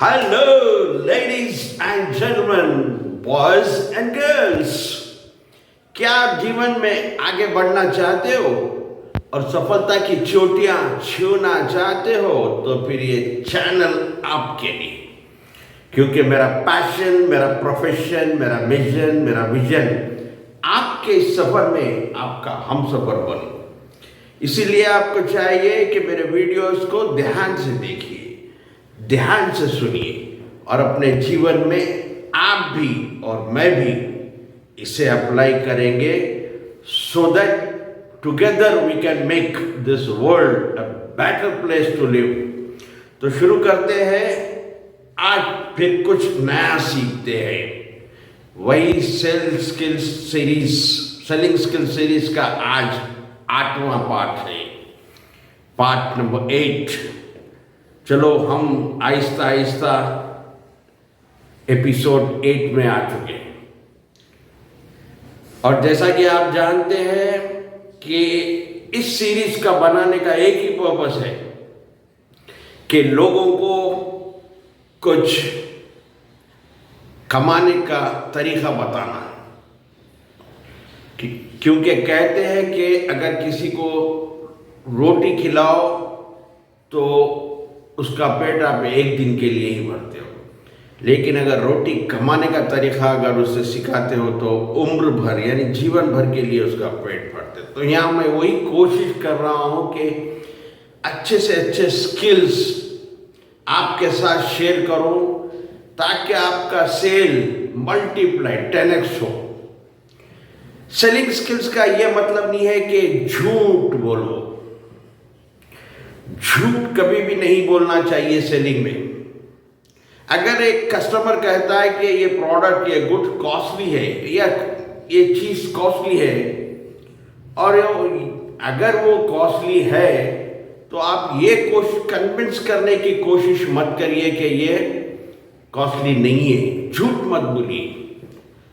Hello, ladies and gentlemen, boys and girls. क्या आप जीवन में आगे बढ़ना चाहते हो और सफलता की चोटियां छूना चाहते हो तो फिर ये चैनल आपके लिए, क्योंकि मेरा पैशन, मेरा प्रोफेशन, मेरा मिशन, मेरा विजन आपके इस सफर में आपका हम सफर बनो। इसीलिए आपको चाहिए कि मेरे वीडियोस को ध्यान से देखिए, ध्यान से सुनिए और अपने जीवन में आप भी और मैं भी इसे अप्लाई करेंगे so that together we can make this world a better place to live। तो शुरू करते हैं, आज फिर कुछ नया सीखते हैं। वही सेलिंग स्किल सीरीज का आज 8वां पार्ट है, पार्ट नंबर 8। चलो हम आहिस्ता आहिस्ता एपिसोड 8 में आ चुके हैं। और जैसा कि आप जानते हैं कि इस सीरीज का बनाने का एक ही पर्पस है कि लोगों को कुछ कमाने का तरीका बताना, क्योंकि कहते हैं कि अगर किसी को रोटी खिलाओ तो उसका पेट आप एक दिन के लिए ही भरते हो, लेकिन अगर रोटी कमाने का तरीका अगर उसे सिखाते हो तो उम्र भर यानी जीवन भर के लिए उसका पेट भरते। तो यहाँ मैं वही कोशिश कर रहा हूँ कि अच्छे से अच्छे स्किल्स आपके साथ शेयर करूँ ताकि आपका सेल मल्टीप्लाई 10x हो। सेलिंग स्किल्स का यह मतलब नहीं है कि झूठ बोलो, झूठ कभी भी नहीं बोलना चाहिए सेलिंग में। अगर एक कस्टमर कहता है कि ये प्रोडक्ट, ये गुड कॉस्टली है या ये चीज कॉस्टली है, और अगर वो कॉस्टली है तो आप ये कन्विंस करने की कोशिश मत करिए कि ये कॉस्टली नहीं है, झूठ मत बोलिए।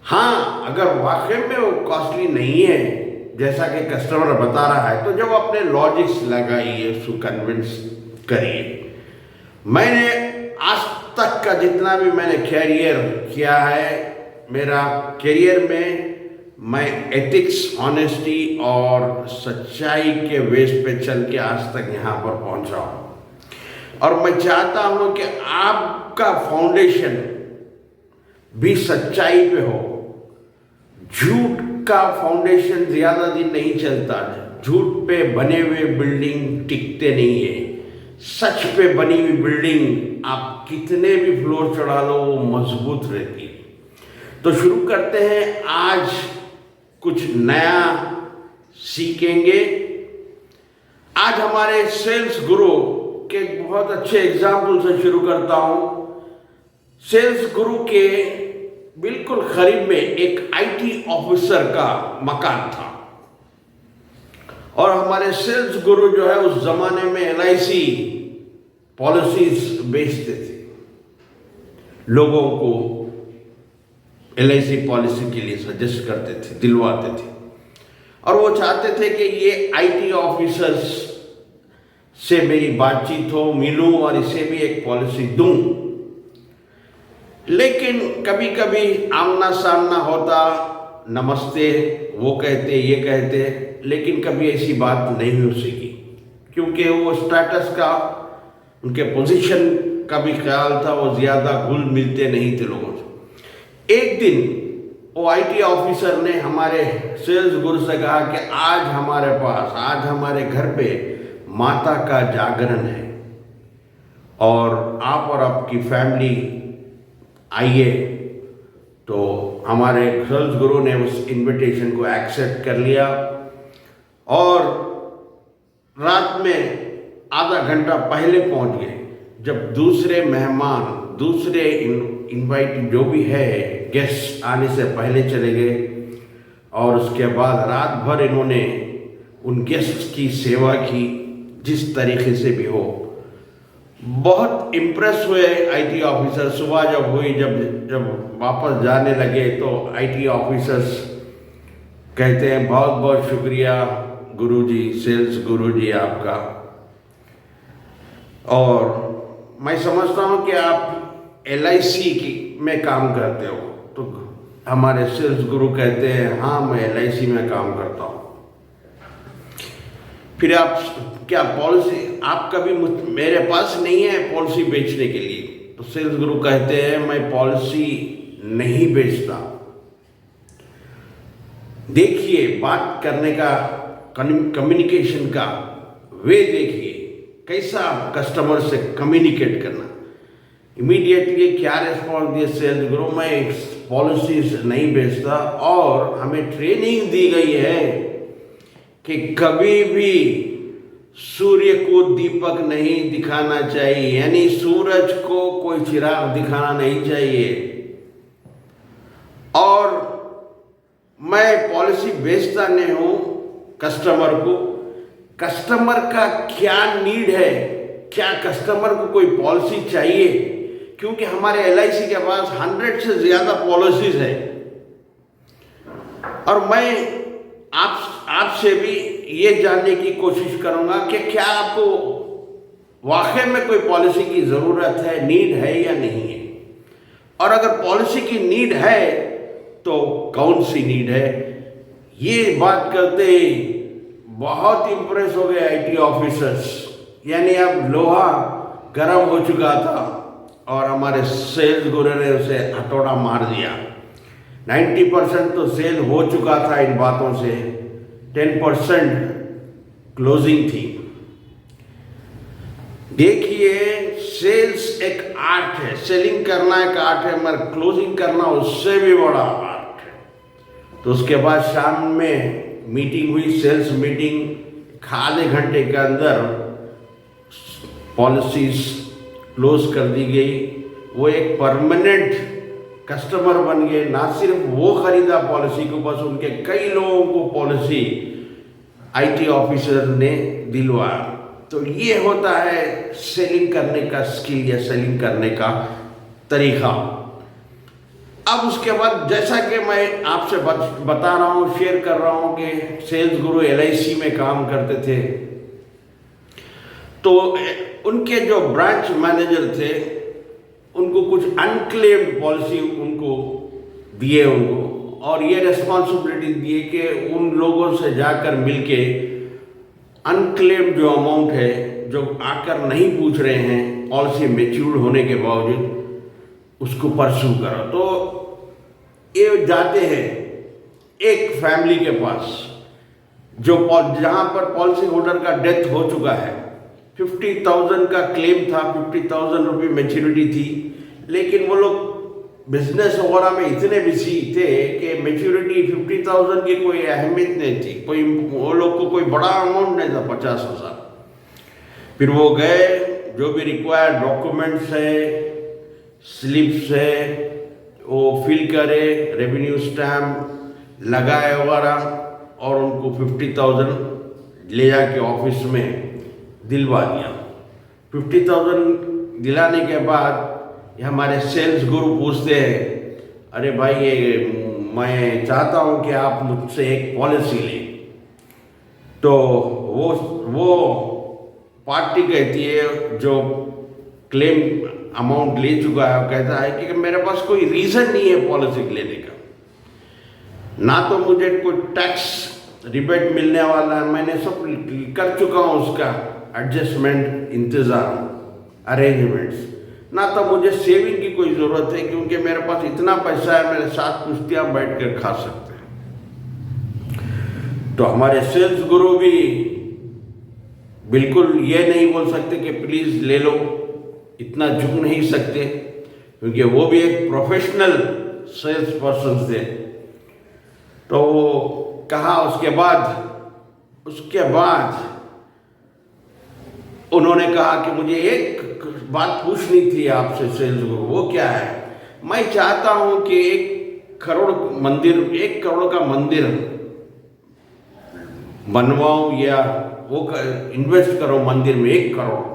हाँ, अगर वाकई में वो कॉस्टली नहीं है जैसा कि कस्टमर बता रहा है तो जब अपने लॉजिक्स लगाइए, उसको कन्विंस करिए। मैंने आज तक का जितना भी मैंने कैरियर किया है, मेरा कैरियर में मैं एथिक्स, ऑनेस्टी और सच्चाई के बेस पे चल के आज तक यहाँ पर पहुँचा हूँ। और मैं चाहता हूँ कि आपका फाउंडेशन भी सच्चाई पे हो। झूठ का फाउंडेशन ज्यादा दिन नहीं चलता, झूठ पे बने हुए बिल्डिंग टिकते नहीं है। सच पे बनी हुई बिल्डिंग आप कितने भी फ्लोर चढ़ा लो वो मजबूत रहती है। तो शुरू करते हैं, आज कुछ नया सीखेंगे। आज हमारे सेल्स गुरु के बहुत अच्छे एग्जाम्पल से शुरू करता हूं। सेल्स गुरु के बिल्कुल करीब में एक आईटी ऑफिसर का मकान था और हमारे सेल्स गुरु जो है उस जमाने में एलआईसी पॉलिसीज बेचते थे, लोगों को एलआईसी पॉलिसी के लिए सजेस्ट करते थे, दिलवाते थे। और वो चाहते थे कि ये आईटी ऑफिसर्स से मेरी बातचीत हो, मिलूं और इसे भी एक पॉलिसी दूं। लेकिन कभी कभी आमना सामना होता, नमस्ते वो कहते ये कहते, लेकिन कभी ऐसी बात नहीं हो सकी क्योंकि वो स्टेटस का, उनके पोजीशन का भी ख्याल था, वो ज़्यादा घुल मिलते नहीं थे लोगों से। एक दिन वो आईटी ऑफिसर ने हमारे सेल्स गुरु से कहा कि आज हमारे पास, आज हमारे घर पे माता का जागरण है और आप और आपकी फैमिली आइए। तो हमारे सेल्स गुरु ने उस इनविटेशन को एक्सेप्ट कर लिया और रात में आधा घंटा पहले पहुंच गए। जब दूसरे मेहमान, दूसरे इनवाइट जो भी है गेस्ट आने से पहले चले गए और उसके बाद रात भर इन्होंने उन गेस्ट की सेवा की जिस तरीके से भी हो। बहुत इम्प्रेस हुए आईटी ऑफिसर। सुबह जब हुई, जब वापस जाने लगे तो आईटी ऑफिसर्स कहते हैं बहुत बहुत शुक्रिया गुरुजी, सेल्स गुरुजी आपका। और मैं समझता हूँ कि आप LIC की में काम करते हो? तो हमारे सेल्स गुरु कहते हैं हाँ मैं LIC में काम करता हूँ। फिर आप क्या पॉलिसी आप कभी मेरे पास नहीं है पॉलिसी बेचने के लिए? तो सेल्स गुरु कहते हैं मैं पॉलिसी नहीं बेचता। देखिए बात करने का कम्युनिकेशन का वे देखिए कैसा आप कस्टमर से कम्युनिकेट करना। इमीडिएटली क्या रिस्पॉन्स दिए सेल्स गुरु? मैं पॉलिसीज नहीं बेचता और हमें ट्रेनिंग दी गई है कि कभी भी सूर्य को दीपक नहीं दिखाना चाहिए, यानी सूरज को कोई चिराग दिखाना नहीं चाहिए। और मैं पॉलिसी बेचता नहीं हूं कस्टमर को। कस्टमर का क्या नीड है, क्या कस्टमर को कोई पॉलिसी चाहिए? क्योंकि हमारे LIC के पास 100 से ज्यादा पॉलिसीज है और मैं आपसे भी ये जानने की कोशिश करूंगा कि क्या आपको वाकई में कोई पॉलिसी की जरूरत है, नीड है या नहीं है। और अगर पॉलिसी की नीड है तो कौन सी नीड है? ये बात करते ही बहुत इंप्रेस हो गए IT ऑफिसर्स, यानी अब लोहा गर्म हो चुका था और हमारे सेल्स गुरु ने उसे हथौड़ा मार दिया। 90% तो सेल हो चुका था इन बातों से, 10% क्लोजिंग थी। देखिए सेल्स एक आर्ट है, सेलिंग करना एक आर्ट है, मगर क्लोजिंग करना उससे भी बड़ा आर्ट है। तो उसके बाद शाम में मीटिंग हुई, सेल्स मीटिंग। आधे घंटे के अंदर पॉलिसीज क्लोज कर दी गई। वो एक परमानेंट कस्टमर बन गए। ना सिर्फ वो खरीदा पॉलिसी को, बस उनके कई लोगों को पॉलिसी IT ऑफिसर ने दिलवाया। तो ये होता है सेलिंग करने का स्किल या सेलिंग करने का तरीका। अब उसके बाद जैसा कि मैं आपसे बता रहा हूँ, शेयर कर रहा हूँ कि सेल्स गुरु LIC में काम करते थे। तो उनके जो ब्रांच मैनेजर थे उनको कुछ अनक्लेम्ड पॉलिसी उनको दिए और ये रिस्पॉन्सिबिलिटी दिए कि उन लोगों से जाकर मिलके अनक्लेम्ड जो अमाउंट है, जो आकर नहीं पूछ रहे हैं पॉलिसी मैच्योर होने के बावजूद, उसको परस्यू करो। तो ये जाते हैं एक फैमिली के पास जो जहां पर पॉलिसी होल्डर का डेथ हो चुका है। 50,000 का क्लेम था, 50,000 रुपये मैच्योरिटी थी, लेकिन वो लोग बिजनेस वगैरह में इतने बिजी थे कि मैच्योरिटी 50,000 की कोई अहमियत नहीं थी। कोई वो लोग को कोई बड़ा अमाउंट नहीं था, 50,000। फिर वो गए, जो भी रिक्वायर्ड डॉक्यूमेंट्स है, स्लिप्स है, वो फिल करे, रेवेन्यू स्टैम्प लगाए वगैरह, और उनको 50,000 ले जाके ऑफिस में दिलवा दिया। 50,000 दिलाने के बाद हमारे सेल्स गुरु पूछते हैं, अरे भाई ये मैं चाहता हूँ कि आप मुझसे एक पॉलिसी लें। तो वो पार्टी कहती है जो क्लेम अमाउंट ले चुका है, वो कहता है कि मेरे पास कोई रीज़न नहीं है पॉलिसी लेने का। ना तो मुझे कोई टैक्स रिबेट मिलने वाला है, मैंने सब कर चुका हूँ उसका एडजस्टमेंट, इंतज़ाम, अरेंजमेंट्स। ना तो मुझे सेविंग की कोई ज़रूरत है, क्योंकि मेरे पास इतना पैसा है, मेरे साथ कुश्तियाँ बैठ कर खा सकते हैं। तो हमारे सेल्स गुरु भी बिल्कुल ये नहीं बोल सकते कि प्लीज़ ले लो, इतना झुक नहीं सकते, क्योंकि वो भी एक प्रोफेशनल सेल्स पर्सन थे। तो कहा, उसके बाद उन्होंने कहा कि मुझे एक बात पूछनी थी आपसे सेल्स गुरु। वो क्या है? मैं चाहता हूं कि 1 करोड़ का मंदिर बनवाऊं, या वो इन्वेस्ट करो मंदिर में 1 करोड़।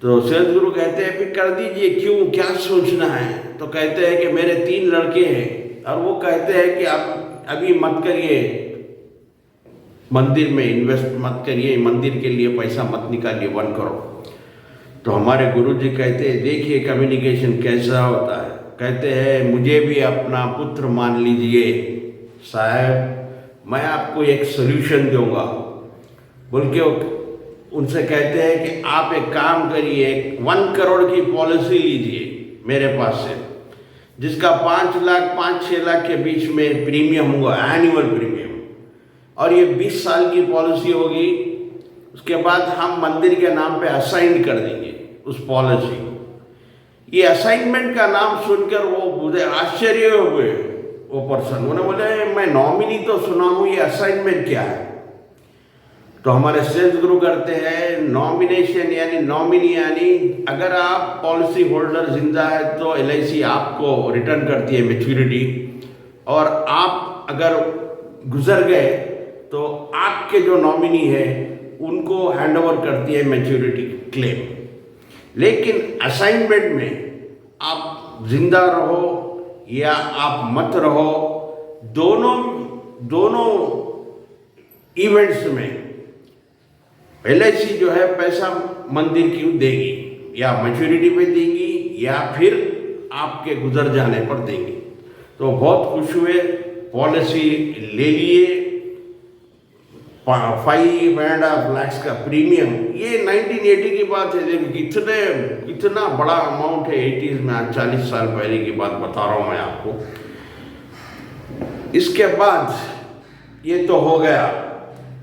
तो सेल्स गुरु कहते हैं फिर कर दीजिए, क्यों, क्या सोचना है? तो कहते हैं कि मेरे 3 लड़के हैं और वो कहते हैं कि आप अभी मत करिए, मंदिर में इन्वेस्ट मत करिए, मंदिर के लिए पैसा मत निकालिए 1 करोड़। तो हमारे गुरुजी कहते हैं, देखिए कम्युनिकेशन कैसा होता है। कहते हैं, मुझे भी अपना पुत्र मान लीजिए साहब, मैं आपको एक सोल्यूशन दूंगा। बोल के उनसे कहते हैं कि आप एक काम करिए, 1 करोड़ की पॉलिसी लीजिए मेरे पास से, जिसका 5 लाख 5-6 लाख के बीच में प्रीमियम होगा, एनुअल प्रीमियम, और ये 20 साल की पॉलिसी होगी। उसके बाद हम मंदिर के नाम पे असाइन कर देंगे उस पॉलिसी को। ये असाइनमेंट का नाम सुनकर वो मुझे आश्चर्य हो गए वो पर्सन। उन्होंने बोले, मैं नॉमिनी तो सुना हूँ, ये असाइनमेंट क्या है? तो हमारे सेल्स गुरु करते हैं, नॉमिनेशन यानी नॉमिनी, यानी अगर आप पॉलिसी होल्डर जिंदा है तो LIC आपको रिटर्न करती है मैच्योरिटी, और आप अगर गुजर गए तो आपके जो नॉमिनी है उनको हैंडओवर करती है मैच्योरिटी क्लेम। लेकिन असाइनमेंट में आप जिंदा रहो या आप मत रहो, दोनों इवेंट्स में LIC जो है पैसा मंदिर की देगी, या मैच्योरिटी पे देगी या फिर आपके गुजर जाने पर देंगी। तो बहुत खुश हुए, पॉलिसी ले लिए, 5.5 लाख का प्रीमियम। ये 1980 की बात है, देखिए कितना बड़ा अमाउंट है 80s में, आज 40 साल पहले की बात बता रहा हूँ मैं आपको। इसके बाद ये तो हो गया,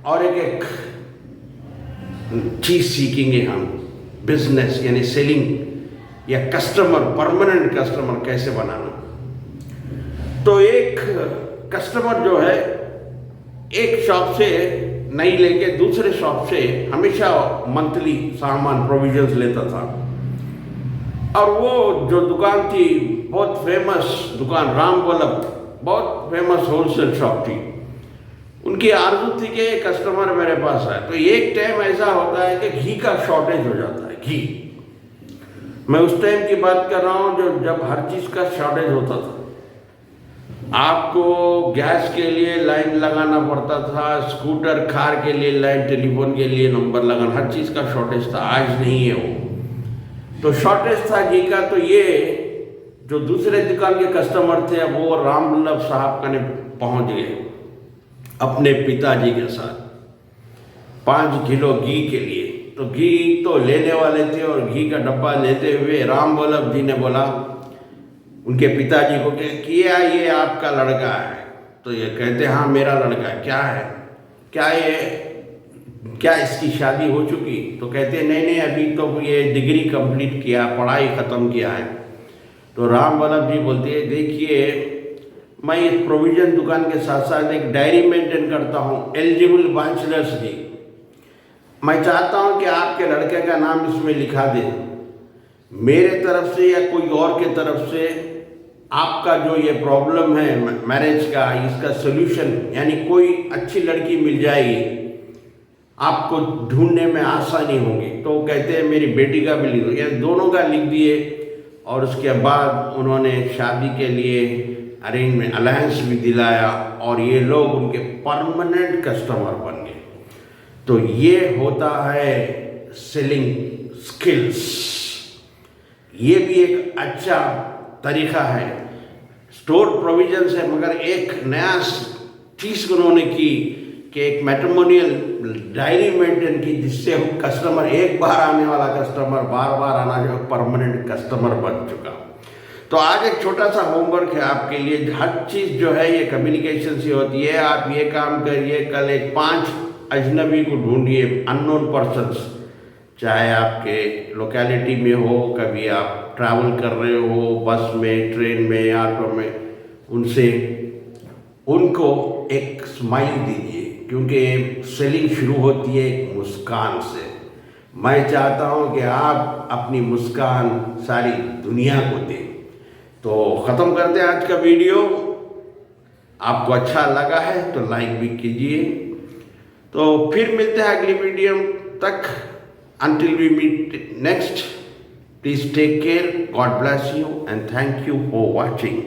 और एक चीज सीखेंगे हम, बिजनेस यानी सेलिंग या कस्टमर, परमानेंट कस्टमर कैसे बनाना। तो एक कस्टमर जो है एक शॉप से नहीं लेके दूसरे शॉप से हमेशा मंथली सामान प्रोविजंस लेता था, और वो जो दुकान थी बहुत फेमस दुकान, राम वल्लभ, बहुत फेमस होलसेल शॉप थी। उनकी आरज़ू थी कि कस्टमर मेरे पास आए। तो एक टाइम ऐसा होता है कि घी का शॉर्टेज हो जाता है, घी। मैं उस टाइम की बात कर रहा हूँ जब हर चीज़ का शॉर्टेज होता था। आपको गैस के लिए लाइन लगाना पड़ता था, स्कूटर कार के लिए लाइन, टेलीफोन के लिए नंबर लगाना, हर चीज़ का शॉर्टेज था। आज नहीं है वो, तो शॉर्टेज था घी का। तो ये जो दूसरे दुकान के कस्टमर थे, वो राम वल्लभ साहब का ने पहुँच गए अपने पिताजी के साथ 5 किलो घी के लिए। तो घी तो लेने वाले थे, और घी का डब्बा लेते हुए राम वल्लभ जी ने बोला उनके पिताजी को कि किया ये आपका लड़का है? तो ये कहते, हाँ मेरा लड़का है। क्या है, क्या इसकी शादी हो चुकी? तो कहते नहीं, अभी तो ये डिग्री कंप्लीट किया, पढ़ाई ख़त्म किया है। तो राम वल्लभ जी बोलते हैं, देखिए मैं इस प्रोविजन दुकान के साथ साथ एक डायरी मेंटेन करता हूँ, एलिजिबल बैचलर्स की। मैं चाहता हूँ कि आपके लड़के का नाम इसमें लिखा दे, मेरे तरफ से या कोई और के तरफ से आपका जो ये प्रॉब्लम है मैरिज का, इसका सोल्यूशन, यानी कोई अच्छी लड़की मिल जाएगी, आपको ढूंढने में आसानी होगी। तो कहते हैं मेरी बेटी का भी लिख दो, या दोनों का लिख दिए। और उसके बाद उन्होंने शादी के लिए अरेंजमेंट अलायंस भी दिलाया, और ये लोग उनके परमानेंट कस्टमर बन गए। तो ये होता है सेलिंग स्किल्स। ये भी एक अच्छा तरीका है। स्टोर प्रोविजन है, मगर एक नया चीज़ उन्होंने की कि एक मैट्रिमोनियल डायरी मेंटेन की, जिससे कस्टमर, एक बार आने वाला कस्टमर बार बार आना, जो परमानेंट कस्टमर बन चुका। तो आज एक छोटा सा होमवर्क है आपके लिए। हर चीज़ जो है ये कम्युनिकेशन से होती है। आप ये काम करिए, कल एक 5 अजनबी को ढूंढिए, अननोन पर्सन्स, चाहे आपके लोकेलिटी में हो, कभी आप ट्रैवल कर रहे हो बस में, ट्रेन में, ऑटो में, उनको एक स्माइल दीजिए, क्योंकि सेलिंग शुरू होती है एक मुस्कान से। मैं चाहता हूँ कि आप अपनी मुस्कान सारी दुनिया को दें। तो ख़त्म करते हैं आज का वीडियो। आपको अच्छा लगा है तो लाइक भी कीजिए। तो फिर मिलते हैं अगली वीडियो तक। Until we meet next, please take care. God bless you and thank you for watching.